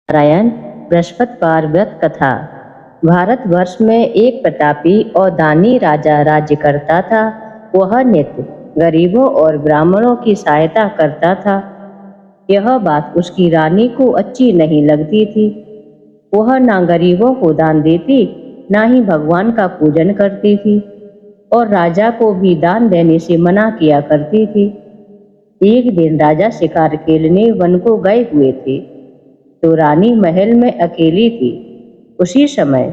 नारायण बृहस्पतिवार व्रत कथा। भारतवर्ष में एक प्रतापी और दानी राजा राज्य करता था। वह नित्य गरीबों और ब्राह्मणों की सहायता करता था। यह बात उसकी रानी को अच्छी नहीं लगती थी। वह ना गरीबों को दान देती, ना ही भगवान का पूजन करती थी और राजा को भी दान देने से मना किया करती थी। एक दिन राजा शिकार खेलने वन को गए हुए थे, तो रानी महल में अकेली थी। उसी समय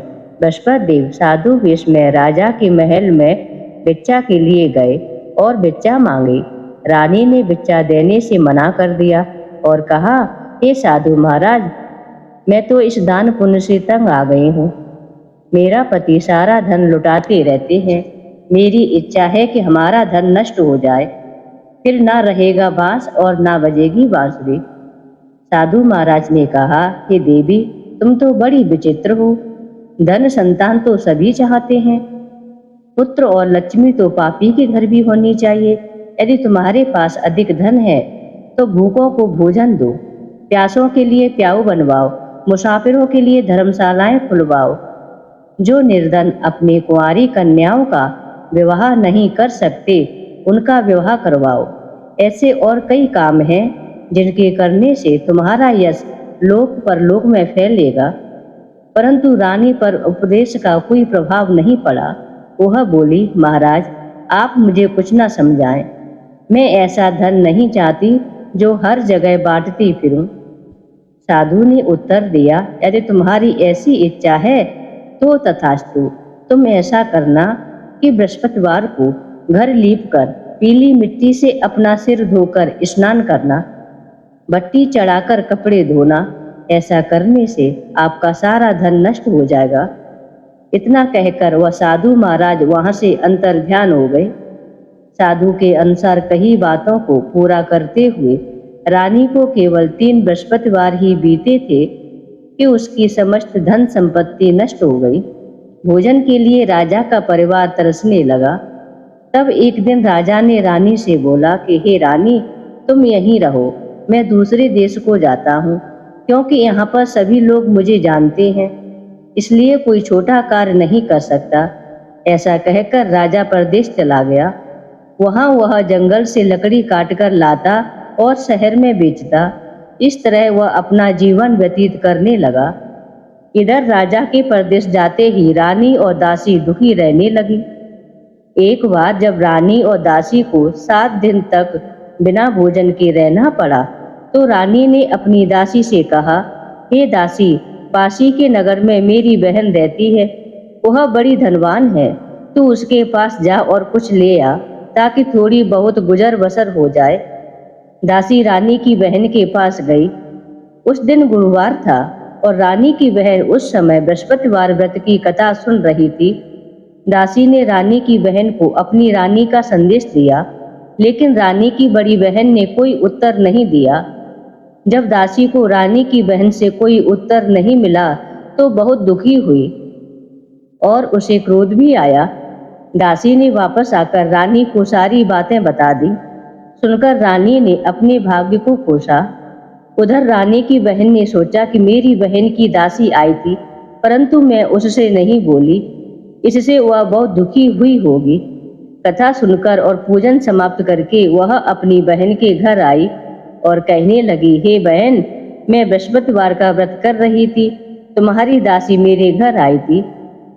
बृहस्पति देव साधु वेश में राजा के महल में भिक्षा के लिए गए और भिक्षा मांगी। रानी ने भिक्षा देने से मना कर दिया और कहा, हे साधु महाराज, मैं तो इस दान पुण्य से तंग आ गई हूँ। मेरा पति सारा धन लुटाते रहते हैं। मेरी इच्छा है कि हमारा धन नष्ट हो जाए, फिर ना रहेगा बांस और ना बजेगी बांसुरी। साधु महाराज ने कहा, हे देवी, तुम तो बड़ी विचित्र हो। धन संतान तो सभी चाहते हैं। पुत्र और लक्ष्मी तो पापी के घर भी होनी चाहिए। यदि तुम्हारे पास अधिक धन है तो भूखों को भोजन दो, प्यासों के लिए प्याऊ बनवाओ, मुसाफिरों के लिए धर्मशालाएं खुलवाओ। जो निर्धन अपनी कुंवारी कन्याओं का विवाह नहीं कर सकते, उनका विवाह करवाओ। ऐसे और कई काम हैं जिनके करने से तुम्हारा यश लोक परलोक में फैलेगा। परंतु रानी पर उपदेश का कोई प्रभाव नहीं पड़ा। वह बोली, महाराज, आप मुझे कुछ न समझाएं। मैं ऐसा धन नहीं चाहती जो हर जगह बांटती फिरूं। साधु ने उत्तर दिया, यदि तुम्हारी ऐसी इच्छा है तो तथास्तु। तुम ऐसा करना कि बृहस्पतिवार को घर लीपकर पीली मिट्टी से अपना सिर धोकर स्नान करना, बत्ती चढ़ाकर कपड़े धोना। ऐसा करने से आपका सारा धन नष्ट हो जाएगा। इतना कहकर वह साधु महाराज वहां से अंतर्ध्यान हो गए। साधु के अनुसार कही बातों को पूरा करते हुए रानी को केवल 3 बृहस्पतिवार ही बीते थे कि उसकी समस्त धन संपत्ति नष्ट हो गई। भोजन के लिए राजा का परिवार तरसने लगा। तब एक दिन राजा ने रानी से बोला कि हे रानी, तुम यहीं रहो, मैं दूसरे देश को जाता हूँ, क्योंकि यहाँ पर सभी लोग मुझे जानते हैं, इसलिए कोई छोटा कार्य नहीं कर सकता। ऐसा कहकर राजा परदेश चला गया। वहाँ वह जंगल से लकड़ी काटकर लाता और शहर में बेचता। इस तरह वह अपना जीवन व्यतीत करने लगा। इधर राजा के परदेश जाते ही रानी और दासी दुखी रहने लगी। एक बार जब रानी और दासी को 7 दिन तक बिना भोजन के रहना पड़ा, तो रानी ने अपनी दासी से कहा, हे दासी, पासी के नगर में मेरी बहन रहती है। वह बड़ी धनवान है। तू उसके पास जा और कुछ ले आ, ताकि थोड़ी बहुत गुजर बसर हो जाए। दासी रानी की बहन के पास गई। उस दिन गुरुवार था और रानी की बहन उस समय बृहस्पतिवार व्रत की कथा सुन रही थी। दासी ने रानी की बहन को अपनी रानी का संदेश दिया, लेकिन रानी की बड़ी बहन ने कोई उत्तर नहीं दिया। जब दासी को रानी की बहन से कोई उत्तर नहीं मिला तो बहुत दुखी हुई और उसे क्रोध भी आया। दासी ने वापस आकर रानी को सारी बातें बता दी। सुनकर रानी ने अपने भाग्य को कोसा। उधर रानी की बहन ने सोचा कि मेरी बहन की दासी आई थी, परंतु मैं उससे नहीं बोली, इससे वह बहुत दुखी हुई होगी। कथा सुनकर और पूजन समाप्त करके वह अपनी बहन के घर आई और कहने लगी, हे बहन, मैं बृहस्पतिवार का व्रत कर रही थी। तुम्हारी दासी मेरे घर आई थी,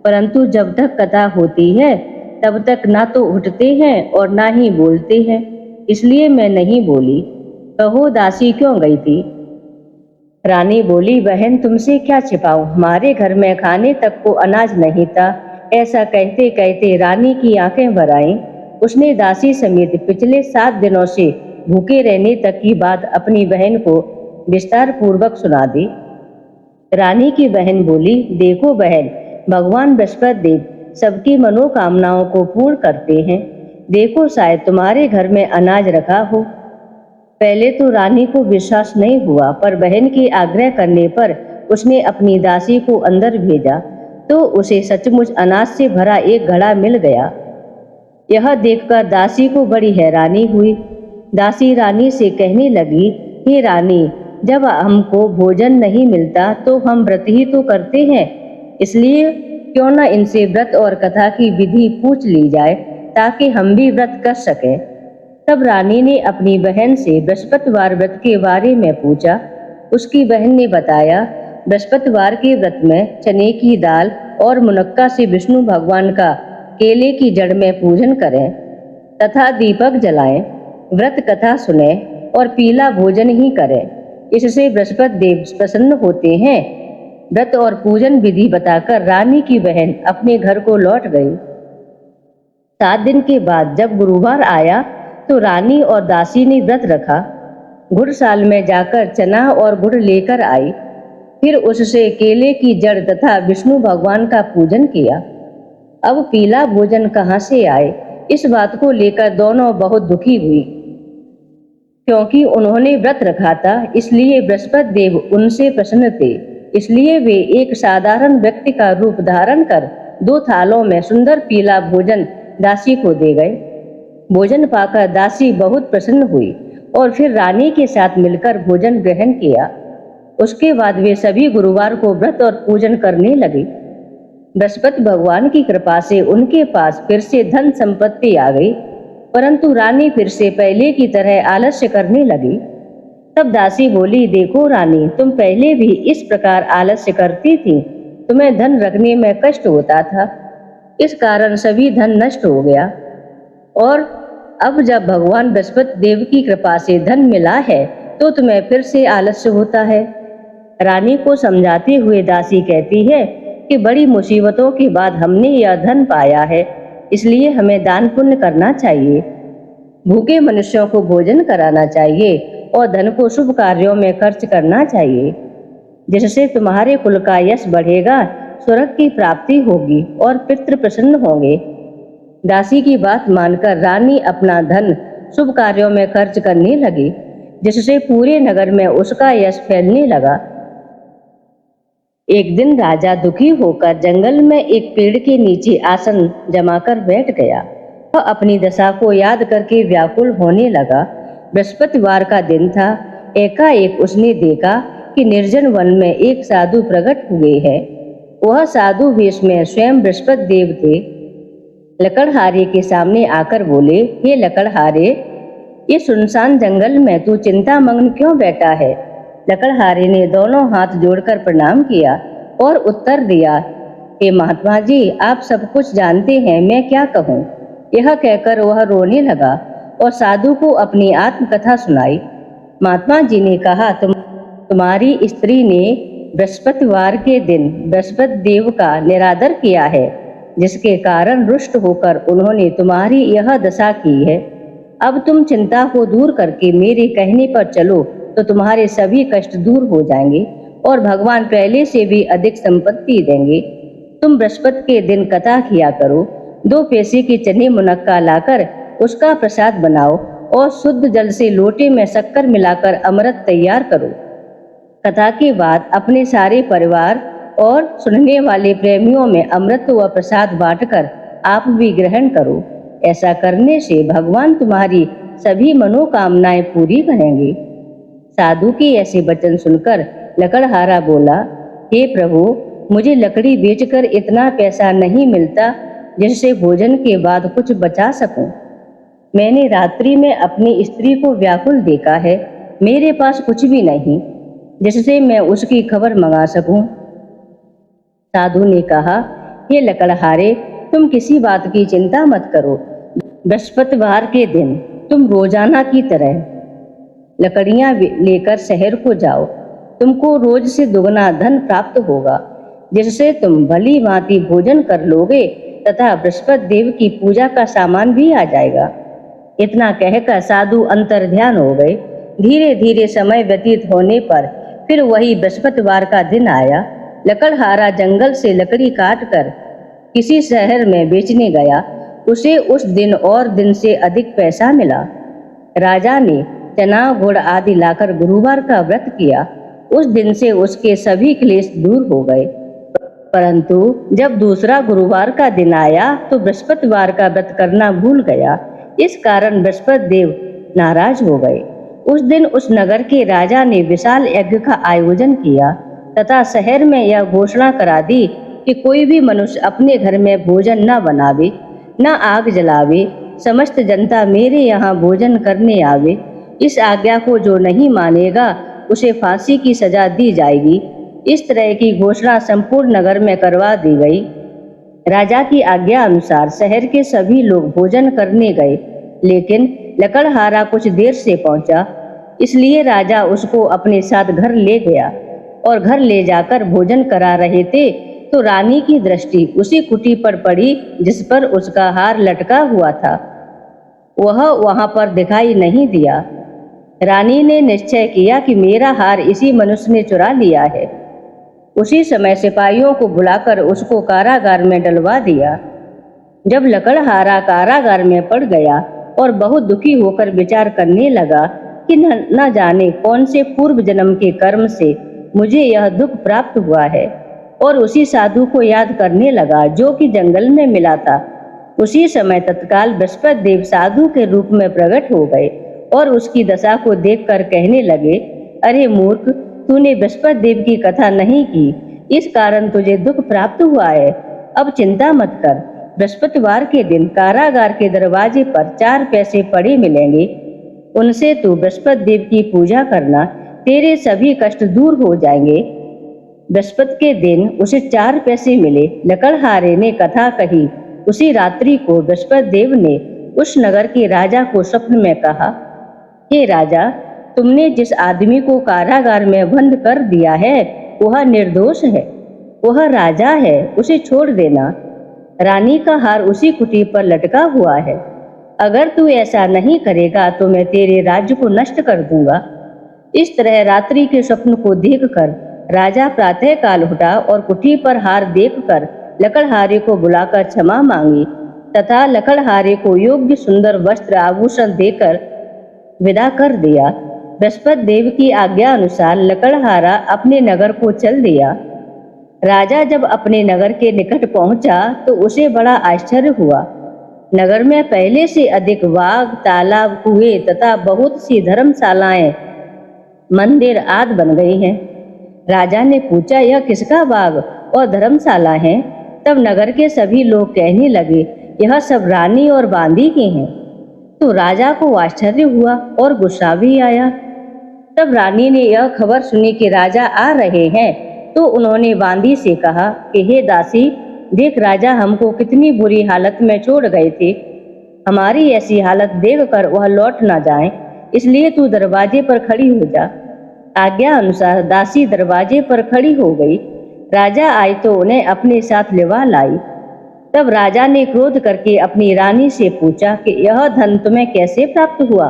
परंतु जब तक कथा होती है तब तक ना तो उठते हैं और ना ही बोलते हैं, इसलिए मैं नहीं बोली। कहो, दासी क्यों गई थी? रानी बोली, बहन, तुमसे क्या छिपाऊं, हमारे घर में खाने तक को अनाज नहीं था। ऐसा कहते कहते रानी की आंखें भर आईं। उसने दासी समेत पिछले 7 दिनों से भूखे रहने तक की बात अपनी बहन को विस्तार पूर्वक सुना दी। रानी की बहन बोली, देखो बहन, भगवान बृहस्पति देव सबकी मनोकामनाओं को पूर्ण करते हैं। देखो, शायद तुम्हारे घर में अनाज रखा हो। पहले तो रानी को विश्वास नहीं हुआ, पर बहन के आग्रह करने पर उसने अपनी दासी को अंदर भेजा, तो उसे सचमुच अनाज से भरा एक घड़ा मिल गया। यह देखकर दासी को बड़ी हैरानी हुई। दासी रानी से कहने लगी, हे रानी, जब हमको भोजन नहीं मिलता तो हम व्रत ही तो करते हैं, इसलिए क्यों न इनसे व्रत और कथा की विधि पूछ ली जाए ताकि हम भी व्रत कर सकें। तब रानी ने अपनी बहन से बृहस्पतिवार व्रत के बारे में पूछा। उसकी बहन ने बताया, बृहस्पतिवार के व्रत में चने की दाल और मुनक्का से विष्णु भगवान का केले की जड़ में पूजन करें तथा दीपक जलाएं, व्रत कथा सुने और पीला भोजन ही करें। इससे बृहस्पति देव प्रसन्न होते हैं। व्रत और पूजन विधि बताकर रानी की बहन अपने घर को लौट गई। 7 दिन के बाद जब गुरुवार आया तो रानी और दासी ने व्रत रखा। गुड़साल में जाकर चना और गुड़ लेकर आई, फिर उससे केले की जड़ तथा विष्णु भगवान का पूजन किया। अब पीला भोजन कहाँ से आए, इस बात को लेकर दोनों बहुत दुखी हुई, क्योंकि उन्होंने व्रत रखा था, इसलिए बृहस्पति देव उनसे प्रसन्न थे। इसलिए वे एक साधारण व्यक्ति का रूप धारण कर 2 थालों में सुंदर पीला भोजन दासी को दे गए। भोजन पाकर दासी बहुत प्रसन्न हुई और फिर रानी के साथ मिलकर भोजन ग्रहण किया। उसके बाद वे सभी गुरुवार को व्रत और पूजन करने लगे। बृहस्पति भगवान की कृपा से उनके पास फिर से धन संपत्ति आ गई, परंतु रानी फिर से पहले की तरह आलस्य करने लगी। तब दासी बोली, देखो रानी, तुम पहले भी इस प्रकार आलस्य करती थी, तुम्हें धन रखने में कष्ट होता था, इस कारण सभी धन नष्ट हो गया, और अब जब भगवान बृहस्पति देव की कृपा से धन मिला है तो तुम्हें फिर से आलस्य होता है। रानी को समझाते हुए दासी कहती है कि बड़ी मुसीबतों के बाद हमने यह धन पाया है, इसलिए हमें दान पुण्य करना चाहिए, भूखे मनुष्यों को भोजन कराना चाहिए और धन को शुभ कार्यों में खर्च करना चाहिए, जिससे तुम्हारे कुल का यश बढ़ेगा, स्वर्ग की प्राप्ति होगी और पितृ प्रसन्न होंगे। दासी की बात मानकर रानी अपना धन शुभ कार्यों में खर्च करने लगी, जिससे पूरे नगर में उसका यश फैलने लगा। एक दिन राजा दुखी होकर जंगल में एक पेड़ के नीचे आसन जमाकर बैठ गया। वह अपनी दशा को याद करके व्याकुल होने लगा। बृहस्पतिवार का दिन था। एकाएक उसने देखा कि निर्जन वन में एक साधु प्रकट हुए हैं। वह साधु वेश में स्वयं बृहस्पति देव थे। लकड़हारे के सामने आकर बोले, हे लकड़हारे, ये सुनसान जंगल में तू चिंता मग्न क्यों बैठा है? लकड़हारे ने दोनों हाथ जोड़कर प्रणाम किया और उत्तर दिया, हे महात्मा जी, आप सब कुछ जानते हैं, मैं क्या कहूँ। यह कहकर वह रोने लगा और साधु को अपनी आत्मकथा सुनाई। महात्मा जी ने कहा, तुम्हारी स्त्री ने बृहस्पतिवार के दिन बृहस्पति देव का निरादर किया है, जिसके कारण रुष्ट होकर उन्होंने तुम्हारी यह दशा की है। अब तुम चिंता को दूर करके मेरे कहने पर चलो तो तुम्हारे सभी कष्ट दूर हो जाएंगे और भगवान पहले से भी अधिक संपत्ति देंगे। तुम बृहस्पति के दिन कथा किया करो, 2 पैसे के चने मुनक्का लाकर उसका प्रसाद बनाओ और शुद्ध जल से लोटे में शक्कर मिलाकर अमृत तैयार करो। कथा के बाद अपने सारे परिवार और सुनने वाले प्रेमियों में अमृत व प्रसाद बांटकर आप भी ग्रहण करो। ऐसा करने से भगवान तुम्हारी सभी मनोकामनाएं पूरी करेंगे। साधु के ऐसे वचन सुनकर लकड़हारा बोला, हे प्रभु, मुझे लकड़ी बेचकर इतना पैसा नहीं मिलता जिससे भोजन के बाद कुछ बचा सकूं। मैंने रात्रि में अपनी स्त्री को व्याकुल देखा है, मेरे पास कुछ भी नहीं जिससे मैं उसकी खबर मंगा सकूं। साधु ने कहा, हे लकड़हारे, तुम किसी बात की चिंता मत करो। बृहस्पतिवार के दिन तुम रोजाना की तरह लकड़ियां लेकर शहर को जाओ। तुमको रोज से दुगना धन प्राप्त होगा, जिससे तुम भली भांति भोजन कर लोगे तथा बृहस्पति देव की पूजा का सामान भी आ जाएगा। इतना कहकर साधु अंतर्ध्यान हो गए। धीरे धीरे समय व्यतीत होने पर फिर वही बृहस्पतिवार का दिन आया। लकड़हारा जंगल से लकड़ी काटकर किसी शहर में बेचने गया। उसे उस दिन और दिन से अधिक पैसा मिला। राजा ने चना गुड़ आदि लाकर गुरुवार का व्रत किया। उस दिन से उसके सभी क्लेश दूर हो गए। परंतु जब दूसरा गुरुवार का दिन आया तो बृहस्पतिवार का व्रत करना भूल गया। इस कारण बृहस्पति देव नाराज हो गए। उस दिन उस नगर के राजा ने विशाल यज्ञ का आयोजन किया तथा शहर में यह घोषणा करा दी कि कोई भी मनुष्य अपने घर में भोजन न बनावे, न आग जलावे, समस्त जनता मेरे यहाँ भोजन करने आवे। इस आज्ञा को जो नहीं मानेगा उसे फांसी की सजा दी जाएगी। इस तरह की घोषणा संपूर्ण नगर में करवा दी गई। राजा की आज्ञा अनुसार शहर के सभी लोग भोजन करने गए, लेकिन लकड़हारा कुछ देर से पहुंचा, इसलिए राजा उसको अपने साथ घर ले गया और घर ले जाकर भोजन करा रहे थे तो रानी की दृष्टि उसी कुटी पर पड़ी जिस पर उसका हार लटका हुआ था। वह वहां पर दिखाई नहीं दिया। रानी ने निश्चय किया कि मेरा हार इसी मनुष्य ने चुरा लिया है। उसी समय सिपाहियों को बुलाकर उसको कारागार में डलवा दिया। जब लकड़हारा कारागार में पड़ गया और बहुत दुखी होकर विचार करने लगा कि न जाने कौन से पूर्व जन्म के कर्म से मुझे यह दुख प्राप्त हुआ है, और उसी साधु को याद करने लगा जो कि जंगल में मिला था। उसी समय तत्काल बृहस्पति देव साधु के रूप में प्रकट हो गए और उसकी दशा को देखकर कहने लगे, अरे मूर्ख, तूने बृहस्पति देव की कथा नहीं की, इस कारण तुझे दुख प्राप्त हुआ है। अब चिंता मत कर, बृहस्पतिवार के दिन कारागार के दरवाजे पर 4 पैसे पड़े मिलेंगे, उनसे तू बृहस्पति देव की पूजा करना, तेरे सभी कष्ट दूर हो जाएंगे। बृहस्पति के दिन उसे 4 पैसे मिले। लकड़हारे ने कथा कही। उसी रात्रि को बृहस्पति देव ने उस नगर के राजा को स्वप्न में कहा, हे राजा, तुमने जिस आदमी को कारागार में बंद कर दिया है वह निर्दोष है, वह राजा है, उसे छोड़ देना। रानी का हार उसी कुटी पर लटका हुआ है। अगर तू ऐसा नहीं करेगा तो मैं तेरे राज्य को नष्ट कर दूंगा। इस तरह रात्रि के स्वप्न को देखकर राजा प्रातः काल उठा और कुटी पर हार देखकर लकड़हारे को बुलाकर क्षमा मांगी तथा लकड़हारे को योग्य सुंदर वस्त्र आभूषण देकर विदा कर दिया। बृहस्पति देव की आज्ञा अनुसार लकड़हारा अपने नगर को चल दिया। राजा जब अपने नगर के निकट पहुंचा तो उसे बड़ा आश्चर्य हुआ। नगर में पहले से अधिक बाग, तालाब, कुएं तथा बहुत सी धर्मशालाएं, मंदिर आदि बन गई हैं। राजा ने पूछा, यह किसका बाग और धर्मशाला है? तब नगर के सभी लोग कहने लगे, यह सब रानी और बांदी के हैं। तो राजा को आश्चर्य हुआ और गुस्सा भी आया। तब रानी ने यह खबर सुनी कि राजा आ रहे हैं, तो उन्होंने बांदी से कहा कि हे दासी, देख राजा हमको कितनी बुरी हालत में छोड़ गए थे। हमारी ऐसी हालत देखकर वह लौट ना जाए, इसलिए तू दरवाजे पर खड़ी हो जा। आज्ञा अनुसार दासी दरवाजे पर खड़ी हो गई। राजा आए तो उन्हें अपने साथ लिवा लाई। तब राजा ने क्रोध करके अपनी रानी से पूछा कि यह धन तुम्हें कैसे प्राप्त हुआ?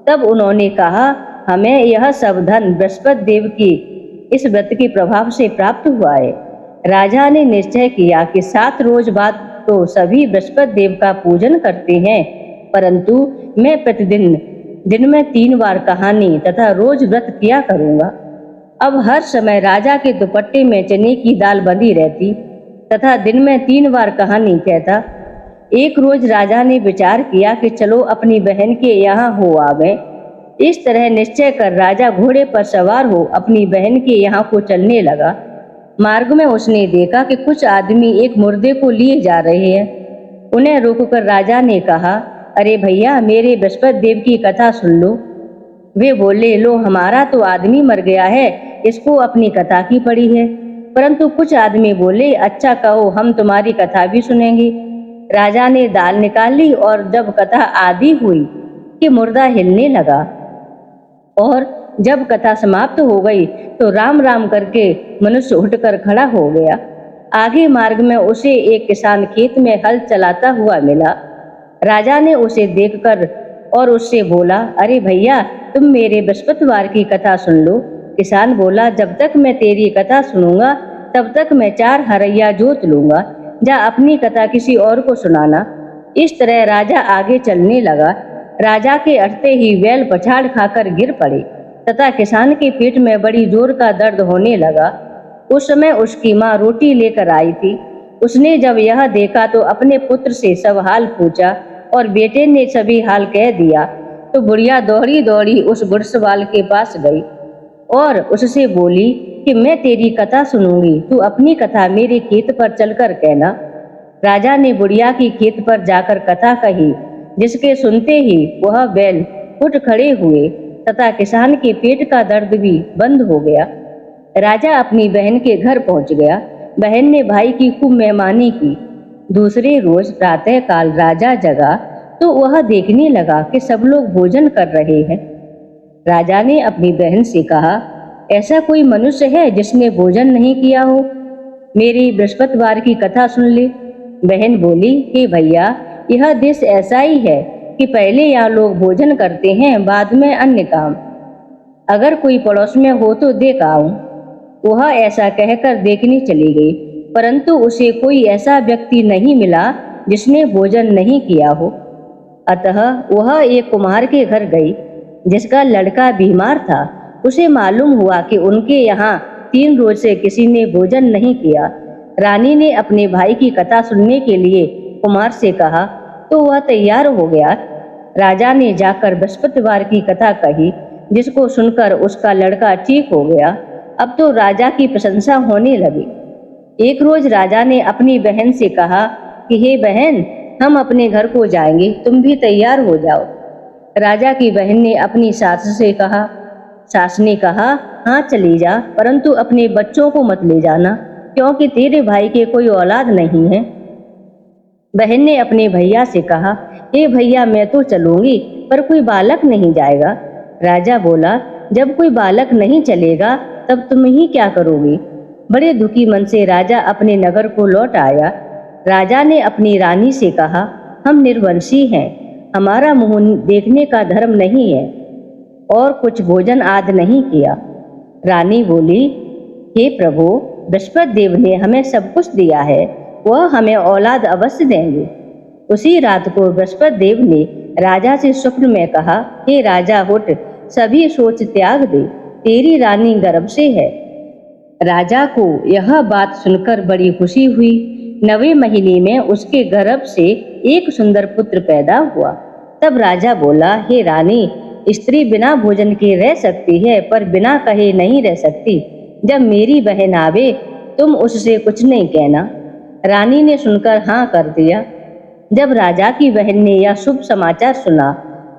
तब उन्होंने कहा, हमें यह सब धन बृहस्पति देव की इस व्रत के प्रभाव से प्राप्त हुआ है। राजा ने निश्चय किया कि 7 रोज बाद तो सभी बृहस्पति देव का पूजन करते हैं, परंतु मैं प्रतिदिन दिन में 3 बार कहानी तथा रोज व्रत किया करूंगा। अब हर समय राजा के दुपट्टे में चने की दाल बंधी रहती तथा दिन में 3 बार कहानी कहता। एक रोज राजा ने विचार किया कि चलो अपनी बहन के यहाँ हो आवे। इस तरह निश्चय कर राजा घोड़े पर सवार हो अपनी बहन के यहाँ को चलने लगा। मार्ग में उसने देखा कि कुछ आदमी एक मुर्दे को लिए जा रहे हैं। उन्हें रोककर राजा ने कहा, अरे भैया, मेरे बृहस्पति देव की कथा सुन लो। वे बोले, लो, हमारा तो आदमी मर गया है, इसको अपनी कथा की पड़ी है। परंतु कुछ आदमी बोले, अच्छा कहो, हम तुम्हारी कथा भी सुनेंगे। राजा ने दाल निकाली और जब कथा आदि हुई कि मुर्दा हिलने लगा, और जब कथा समाप्त हो गई तो राम राम करके मनुष्य उठकर खड़ा हो गया। आगे मार्ग में उसे एक किसान खेत में हल चलाता हुआ मिला। राजा ने उसे देखकर और उससे बोला, अरे भैया, तुम मेरे बृहस्पतिवार की कथा सुन लो। किसान बोला, जब तक मैं तेरी कथा सुनूंगा तब तक मैं 4 हरैया जोत लूंगा। जा अपनी कथा किसी और को सुनाना। इस तरह राजा आगे चलने लगा। राजा के अटते ही बैल पछाड़ खाकर गिर पड़े तथा किसान के पेट में बड़ी जोर का दर्द होने लगा। उस समय उसकी माँ रोटी लेकर आई थी। उसने जब यह देखा तो अपने पुत्र से सब हाल पूछा और बेटे ने सभी हाल कह दिया। तो बुढ़िया दौड़ी दौड़ी उस गुड़सवाल के पास गई और उससे बोली कि मैं तेरी कथा सुनूंगी, तू अपनी कथा मेरे खेत पर चलकर कहना। राजा ने बुढ़िया की खेत पर जाकर कथा कही, जिसके सुनते ही वह बैल उठ खड़े हुए तथा किसान के पेट का दर्द भी बंद हो गया। राजा अपनी बहन के घर पहुंच गया। बहन ने भाई की खूब मेहमानी की। दूसरे रोज प्रातः काल राजा जगा तो वह देखने लगा कि सब लोग भोजन कर रहे हैं। राजा ने अपनी बहन से कहा, ऐसा कोई मनुष्य है जिसने भोजन नहीं किया हो? मेरी बृहस्पतिवार की कथा सुन ले। बहन बोली, हे भैया, यह देश ऐसा ही है कि पहले यहाँ लोग भोजन करते हैं, बाद में अन्य काम। अगर कोई पड़ोस में हो तो देख आऊं। वह ऐसा कहकर देखने चली गई, परंतु उसे कोई ऐसा व्यक्ति नहीं मिला जिसने भोजन नहीं किया हो। अतः वह एक कुम्हार के घर गई, जिसका लड़का बीमार था। उसे मालूम हुआ कि उनके यहाँ 3 रोज से किसी ने भोजन नहीं किया। रानी ने अपने भाई की कथा सुनने के लिए कुम्हार से कहा तो वह तैयार हो गया। राजा ने जाकर बृहस्पतिवार की कथा कही, जिसको सुनकर उसका लड़का ठीक हो गया। अब तो राजा की प्रशंसा होने लगी। एक रोज राजा ने अपनी बहन से कहा कि हे बहन, हम अपने घर को जाएंगे, तुम भी तैयार हो जाओ। राजा की बहन ने अपनी सास से कहा। सास ने कहा, हाँ चली जा, परंतु अपने बच्चों को मत ले जाना, क्योंकि तेरे भाई के कोई औलाद नहीं है। बहन ने अपने भैया से कहा, हे भैया, मैं तो चलूंगी, पर कोई बालक नहीं जाएगा। राजा बोला, जब कोई बालक नहीं चलेगा तब तुम ही क्या करोगी? बड़े दुखी मन से राजा अपने नगर को लौट आया। राजा ने अपनी रानी से कहा, हम निर्वंशी हैं, हमारा मुंह देखने का धर्म नहीं है, और कुछ भोजन आदि नहीं किया। रानी बोली, हे प्रभु, बृहस्पति देव ने हमें सब कुछ दिया है, वह हमें औलाद अवश्य देंगे। उसी रात को बृहस्पति देव ने राजा से स्वप्न में कहा, हे राजा, उठ, सभी सोच त्याग दे, तेरी रानी गर्भ से है। राजा को यह बात सुनकर बड़ी खुशी हुई। 9वें महीने में उसके गर्भ से एक सुंदर पुत्र पैदा हुआ। तब राजा बोला, हे रानी, स्त्री बिना भोजन के रह सकती है, पर बिना कहे नहीं रह सकती। जब मेरी बहन आवे तुम उससे कुछ नहीं कहना। रानी ने सुनकर हाँ कर दिया। जब राजा की बहन ने यह शुभ समाचार सुना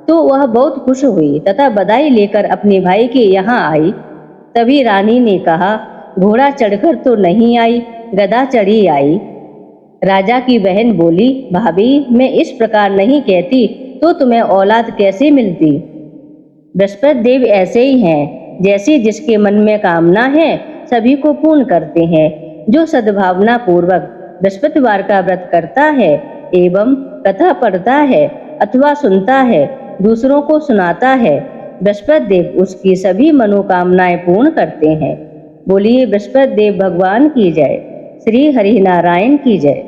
तो वह बहुत खुश हुई तथा बधाई लेकर अपने भाई के यहाँ आई। तभी रानी ने कहा, घोड़ा चढ़कर तो नहीं आई, गधा चढ़ी आई। राजा की बहन बोली, भाभी, मैं इस प्रकार नहीं कहती तो तुम्हें औलाद कैसे मिलती? बृहस्पति देव ऐसे ही हैं, जैसे जिसके मन में कामना है सभी को पूर्ण करते हैं। जो सद्भावना पूर्वक बृहस्पतिवार का व्रत करता है एवं कथा पढ़ता है अथवा सुनता है, दूसरों को सुनाता है, बृहस्पति देव उसकी सभी मनोकामनाएं पूर्ण करते हैं। बोलिए बृहस्पति देव भगवान की जय। श्री हरि नारायण की जय।